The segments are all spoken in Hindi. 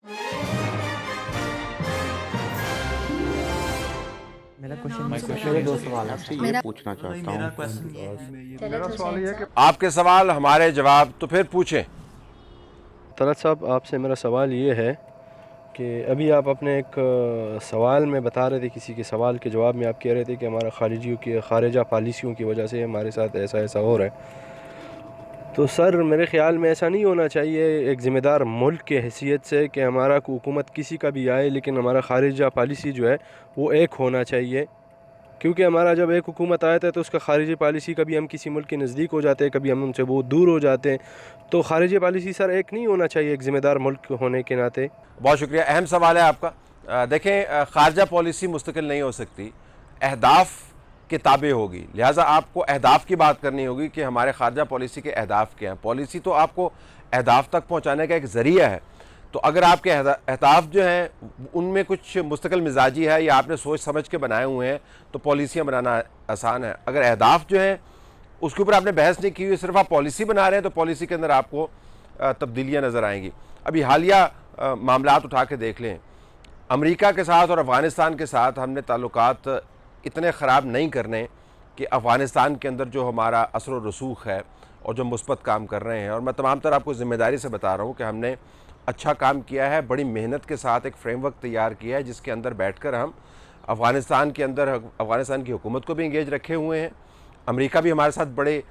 मेरा मेरा क्वेश्चन नाम मेरे सुमन दो है। सवाल है आपसे ये मेरा पूछना नहीं, चाहता मेरा हूँ। क्वेश्चन ये चलो मेरा तो सवाल ये है कि आपके सवाल हमारे जवाब, तो फिर पूछें। तलत साहब, आपसे मेरा सवाल ये है कि अभी आप अपने एक सवाल में बता रहे थे, किसी के सवाल के जवाब में आप कह रहे थे कि हमारा खारिजा पॉलिसियों की वजह से हमारे साथ ऐसा ऐसा हो रहा है। तो सर, मेरे ख़्याल में ऐसा नहीं होना चाहिए एक ज़िम्मेदार मुल्क के हैसियत से कि हमारा हुकूमत किसी का भी आए, लेकिन हमारा खारिजा पॉलिसी जो है वो एक होना चाहिए। क्योंकि हमारा जब एक हुकूमत आता है तो उसका खारिजी पॉलिसी, कभी हम किसी मुल्क के नज़दीक हो जाते हैं, कभी हम उनसे बहुत दूर हो जाते हैं। तो खारिजी पॉलिसी सर एक नहीं होना चाहिए एक ज़िम्मेदार मुल्क होने के नाते। बहुत शुक्रिया, अहम सवाल है आपका। देखें, खारजा पॉलिसी मुस्तकिल नहीं हो सकती, अहदाफ के ताबे होगी। लिहाजा आपको अहदाफ की बात करनी होगी कि हमारे खारजा पॉलिसी के अहदाफ क्या हैं। पॉलिसी तो आपको अहदाफ तक पहुँचाने का एक ज़रिया है। तो अगर आपके अहदाफ जो हैं उनमें कुछ मुस्तकिल मिजाजी है या आपने सोच समझ के बनाए हुए हैं, तो पॉलिसियाँ बनाना आसान है। अगर अहदाफ जो हैं उसके ऊपर आपने बहस नहीं की हुई, सिर्फ आप पॉलिसी बना रहे हैं, तो पॉलिसी के अंदर आपको तब्दीलियाँ नज़र आएंगी। अभी हालिया मामलात उठा के देख लें, अमेरिका के साथ और अफ़गानिस्तान के साथ हमने ताल्लुकात इतने ख़राब नहीं करने कि अफ़गानिस्तान के अंदर जो हमारा असर व रसूख है और जो मुस्बत काम कर रहे हैं, और मैं तमाम तरह आपको ज़िम्मेदारी से बता रहा हूँ कि हमने अच्छा काम किया है, बड़ी मेहनत के साथ एक फ्रेमवर्क तैयार किया है जिसके अंदर बैठकर हम अफ़गानिस्तान के अंदर अफ़गानिस्तान की हुकूमत को भी इंगेज रखे हुए हैं। अमेरिका भी हमारे साथ बड़े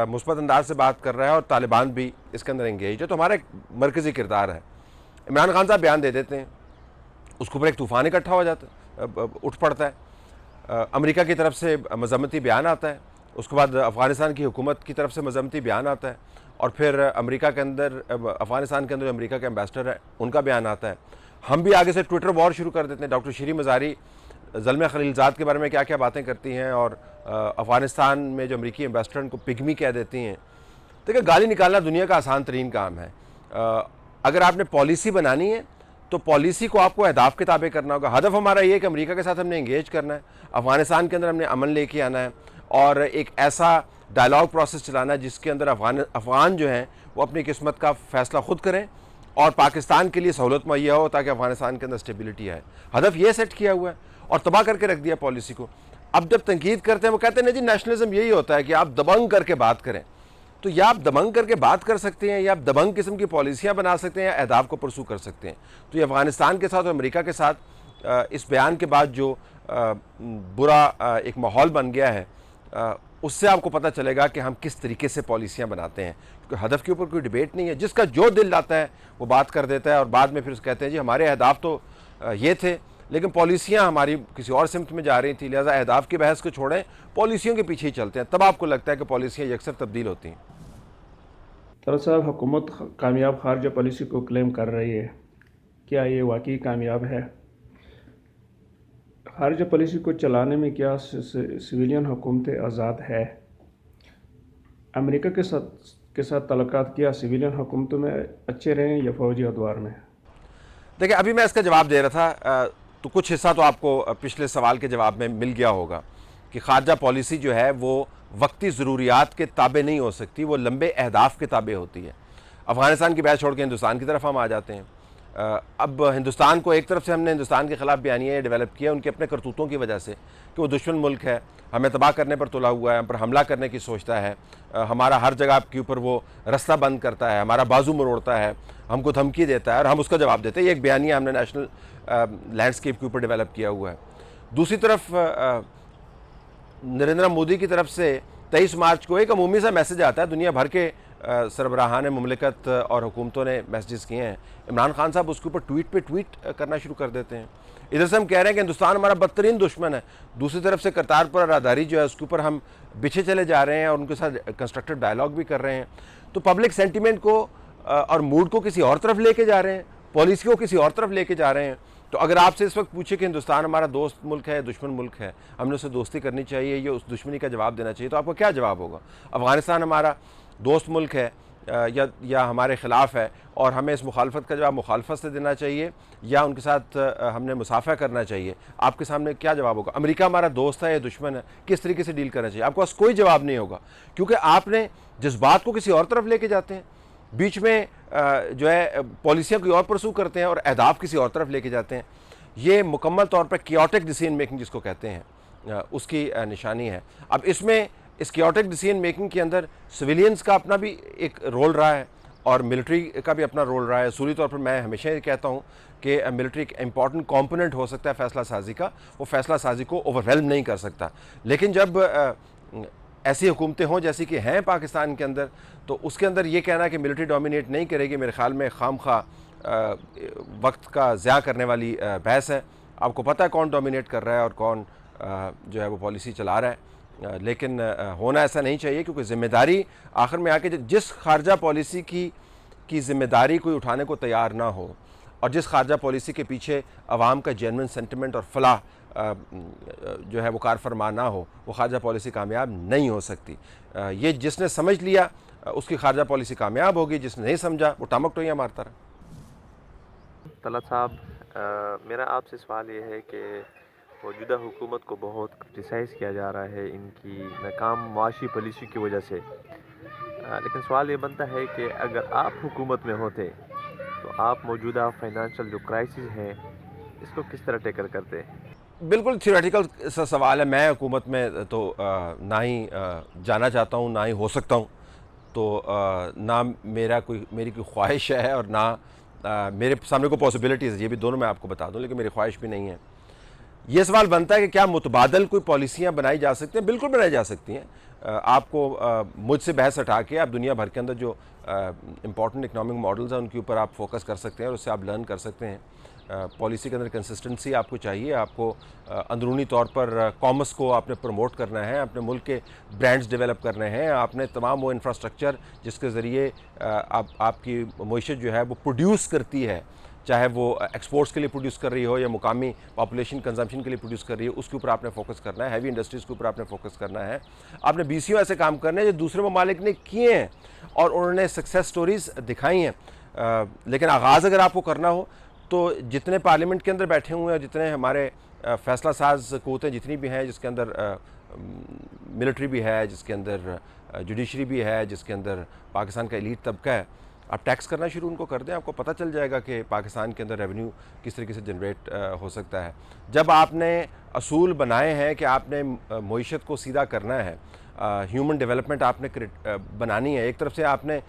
मुस्बत अंदाज से बात कर रहा है और तालिबान भी इसके अंदर इंगेज है। तो हमारा एक मरकज़ी किरदार है। इमरान खान साहब बयान दे देते हैं, उसके ऊपर एक तूफ़ान इकट्ठा हो जाता है, उठ पड़ता है। अमेरिका की तरफ से मज़म्मती बयान आता है, उसके बाद अफ़गानिस्तान की हुकूमत की तरफ से मज़म्मती बयान आता है, और फिर अमेरिका के अंदर अफ़गानिस्तान के अंदर जो अमेरिका के एम्बेसडर है उनका बयान आता है। हम भी आगे से ट्विटर वॉर शुरू कर देते हैं। डॉक्टर शीरी मज़ारी ज़ल्मे खलीलज़ाद के बारे में क्या क्या बातें करती हैं, और अफ़गानिस्तान में जो अमेरिकी एम्बेसडर उनको पिगमी कह देती हैं। देखिए, गाली निकालना दुनिया का आसान तरीन काम है। अगर आपने पॉलिसी बनानी है तो पॉलिसी को आपको अहदाफ के ताबे करना होगा। हदफ हमारा ये है कि अमेरिका के साथ हमने इंगेज करना है, अफ़गानिस्तान के अंदर हमने अमन लेके आना है, और एक ऐसा डायलॉग प्रोसेस चलाना है जिसके अंदर अफ़गान जो हैं वो अपनी किस्मत का फ़ैसला ख़ुद करें और पाकिस्तान के लिए सहूलत मुहैया हो, ताकि अफ़गानिस्तान के अंदर स्टेबिलिटी आए। हदफ ये सेट किया हुआ है और तबाह करके रख दिया पॉलिसी को। अब जब तनकीद करते हैं वो कहते हैं नहीं जी, नेशनलिज्म यही होता है कि आप दबंग करके बात करें। तो या आप दबंग करके बात कर सकते हैं, या आप दबंग किस्म की पॉलिसियाँ बना सकते हैं, या अहदाफ को परसू कर सकते हैं। तो ये अफ़गानिस्तान के साथ और अमेरिका के साथ इस बयान के बाद जो बुरा एक माहौल बन गया है, उससे आपको पता चलेगा कि हम किस तरीके से पॉलिसियाँ बनाते हैं। क्योंकि हदफ के ऊपर कोई डिबेट नहीं है, जिसका जो दिल लाता है वो बात कर देता है, और बाद में फिर कहते हैं जी हमारे अहदाफ तो ये थे, लेकिन पॉलिसियाँ हमारी किसी और सिमत में जा रही थी। लिहाजा अहदाफ की बहस को छोड़ें, पॉलिसियों के पीछे ही चलते हैं, तब आपको लगता है कि पॉलिसियाँ यकसर तब्दील होती हैं। तलत साहब, हुकूमत कामयाब खारजा पॉलिसी को क्लेम कर रही है, क्या ये वाकई कामयाब है? खारजा पॉलिसी को चलाने में क्या सिविलियन हुकूमतें आज़ाद है? अमेरिका के साथ तल्लुकात क्या सिविलियन हुकूमतों में अच्छे रहे या फ़ौजी अदवार में? देखिए, अभी मैं इसका जवाब दे रहा था, तो कुछ हिस्सा तो आपको पिछले सवाल के जवाब में मिल गया होगा कि खारजा पॉलिसी जो है वो वक्ती ज़रूरियात के ताबे नहीं हो सकती, वो लंबे अहदाफ के ताबे होती है। अफ़गानिस्तान की बहस छोड़ के हिंदुस्तान की तरफ हम आ जाते हैं। अब हिंदुस्तान को एक तरफ से हमने हिंदुस्तान के ख़िलाफ़ बयानिया डेवलप किया उनके अपने करतूतों की वजह से कि वो दुश्मन मुल्क है, हमें तबाह करने पर तुला हुआ है, हम पर हमला करने की सोचता है, हमारा हर जगह के ऊपर वो रास्ता बंद करता है, हमारा बाजू मरोड़ता है, हमको धमकी देता है और हम उसका जवाब देते हैं। ये एक बयानिया हमने नेशनल लैंडस्केप के ऊपर डेवलप किया हुआ है। दूसरी तरफ नरेंद्र मोदी की तरफ से 23 मार्च को एक अमूमी सा मैसेज आता है, दुनिया भर के सरबराहान मुमलिकत और हुकूमतों ने मैसेजेस किए हैं। इमरान खान साहब उसके ऊपर ट्वीट पे ट्वीट करना शुरू कर देते हैं। इधर से हम कह रहे हैं कि हिंदुस्तान हमारा बदतरीन दुश्मन है, दूसरी तरफ से करतारपुर राहदारी जो है उसके ऊपर हम पीछे चले जा रहे हैं और उनके साथ कंस्ट्रक्टिव डायलॉग भी कर रहे हैं। तो पब्लिक सेंटिमेंट को और मूड को किसी और तरफ लेके जा रहे हैं, पॉलिसी को किसी और तरफ लेके जा रहे हैं। तो अगर आपसे इस वक्त पूछे कि हिंदुस्तान हमारा दोस्त मुल्क है, दुश्मन मुल्क है, हमने उससे दोस्ती करनी चाहिए या उस दुश्मनी का जवाब देना चाहिए, तो आपका क्या जवाब होगा? अफ़गानिस्तान हमारा दोस्त मुल्क है या हमारे ख़िलाफ़ है और हमें इस मुखालफत का जवाब मुखालफत से देना चाहिए या उनके साथ हमने मुसाफा करना चाहिए? आपके सामने क्या जवाब होगा? अमेरिका हमारा दोस्त है या दुश्मन है, किस तरीके से डील करना चाहिए? आपके पास कोई जवाब नहीं होगा, क्योंकि आपने जज्बात को किसी और तरफ लेके जाते हैं। बीच में जो है पॉलिसियाँ कोई और परसू करते हैं और अहदाफ किसी और तरफ लेके जाते हैं। ये मुकम्मल तौर पर कियोटिक डिसीजन मेकिंग जिसको कहते हैं उसकी निशानी है। अब इसमें इस कियोटिक डिसीजन मेकिंग के अंदर सिविलियंस का अपना भी एक रोल रहा है और मिलिट्री का भी अपना रोल रहा है। असूली तौर पर मैं हमेशा ये कहता हूँ कि मिलिट्री एक इम्पॉर्टेंट कंपोनेंट हो सकता है फ़ैसला साजी का, वो फ़ैसला साजी को ओवरवेल्म नहीं कर सकता। लेकिन जब ऐसी हुकूमतें हों जैसी कि हैं पाकिस्तान के अंदर, तो उसके अंदर ये कहना कि मिलिट्री डोमिनेट नहीं करेगी, मेरे ख़्याल में खामखा वक्त का ज़्या करने वाली बहस है। आपको पता है कौन डोमिनेट कर रहा है और कौन जो है वो पॉलिसी चला रहा है, लेकिन होना ऐसा नहीं चाहिए, क्योंकि ज़िम्मेदारी आखिर में आके जिस खारजा पॉलिसी की ज़िम्मेदारी कोई उठाने को तैयार ना हो और जिस खारजा पॉलिसी के पीछे अवाम का जेन्युइन सेंटिमेंट और फलाह जो है वो कार फरमा ना हो, वो खारजा पॉलिसी कामयाब नहीं हो सकती। ये जिसने समझ लिया उसकी खारजा पॉलिसी कामयाब होगी, जिसने नहीं समझा वो टामक टोइयाँ मारता रहा। तलत साहब, मेरा आपसे सवाल ये है कि मौजूदा हुकूमत को बहुत क्रिटिसाइज़ किया जा रहा है इनकी नाकाम मुआशी पॉलिसी की वजह से, लेकिन सवाल ये बनता है कि अगर आप हुकूमत में होते तो आप मौजूदा फाइनेंशियल जो क्राइसिस है इसको किस तरह टेकल करते? बिल्कुल थियोरेटिकल सा सवाल है। मैं हुकूमत में तो ना ही जाना चाहता हूँ, ना ही हो सकता हूँ, तो ना मेरी कोई ख्वाहिश है और ना मेरे सामने कोई पॉसिबिलिटीज़, ये भी दोनों मैं आपको बता दूँ, लेकिन मेरी ख्वाहिश भी नहीं है। ये सवाल बनता है कि क्या मुतबादल कोई पॉलिसियाँ बनाई जा सकती हैं? बिल्कुल बनाई जा सकती हैं। आपको मुझसे बहस हटा के आप दुनिया भर के अंदर जो इम्पॉर्टेंट इकनॉमिक मॉडल्स हैं उनके ऊपर आप फोकस कर सकते हैं और उससे आप लर्न कर सकते हैं। पॉलिसी के अंदर कंसिस्टेंसी आपको चाहिए, आपको अंदरूनी तौर पर कॉमर्स को आपने प्रमोट करना है, अपने मुल्क के ब्रांड्स डेवलप करने हैं, आपने तमाम वो इंफ्रास्ट्रक्चर जिसके ज़रिए आपकी मईशत जो है वो प्रोड्यूस करती है, चाहे वो एक्सपोर्ट्स के लिए प्रोड्यूस कर रही हो या मुकामी पॉपुलेशन कंजम्पशन के लिए प्रोड्यूस कर रही हो, उसके ऊपर आपने फोकस करना है। हैवी इंडस्ट्रीज़ के ऊपर आपने फोकस करना है। आपने BCO ऐसे काम करने हैं जो दूसरे ममालिक ने किए हैं और उन्होंने सक्सेस स्टोरीज़ दिखाई हैं। लेकिन आगाज़ अगर आपको करना हो तो जितने पार्लियामेंट के अंदर बैठे हुए हैं, जितने हमारे फ़ैसला साज क़ुव्वतें जितनी भी हैं, जिसके अंदर मिलिट्री भी है, जिसके अंदर जुडिशरी भी है, जिसके अंदर पाकिस्तान का एलीट तबका है, आप टैक्स करना शुरू उनको कर दें, आपको पता चल जाएगा कि पाकिस्तान के अंदर रेवेन्यू किस तरीके से जनरेट हो सकता है। जब आपने असूल बनाए हैं कि आपने मईशत को सीधा करना है, ह्यूमन डेवलपमेंट आपने बनानी है, एक तरफ से आपने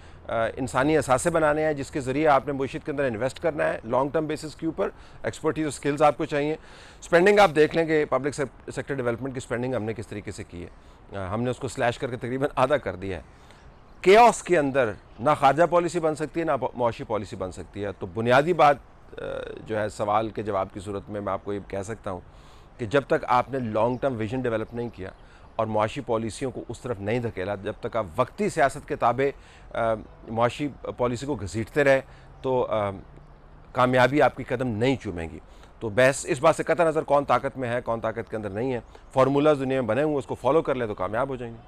इंसानी असासे बनाने हैं जिसके ज़रिए आपने मईशत के अंदर इन्वेस्ट करना है लॉन्ग टर्म बेसिस के ऊपर, एक्सपर्टीज और स्किल्स आपको चाहिए। स्पेंडिंग आप देख लें कि पब्लिक सेक्टर डेवलपमेंट की स्पेंडिंग हमने किस तरीके से की है, हमने उसको स्लैश करके तकरीबन आधा कर दिया है। केओस के अंदर ना खारजा पॉलिसी बन सकती है, ना मुआशी पॉलिसी बन सकती है। तो बुनियादी बात जो है सवाल के जवाब की सूरत में मैं आपको ये कह सकता हूँ कि जब तक आपने लॉन्ग टर्म विजन डेवलप नहीं किया और मुआशी पॉलिसियों को उस तरफ नहीं धकेला, जब तक आप वक्ती सियासत के ताबे मुआशी पॉलिसी को घसीटते रहे, तो कामयाबी आपकी कदम नहीं चूमेगी। तो बहस इस बात से कतई नज़र कौन ताकत में है, कौन ताकत के अंदर नहीं है, फार्मूलाज दुनिया में बने हुए उसको फॉलो कर ले तो कामयाब हो जाएंगे।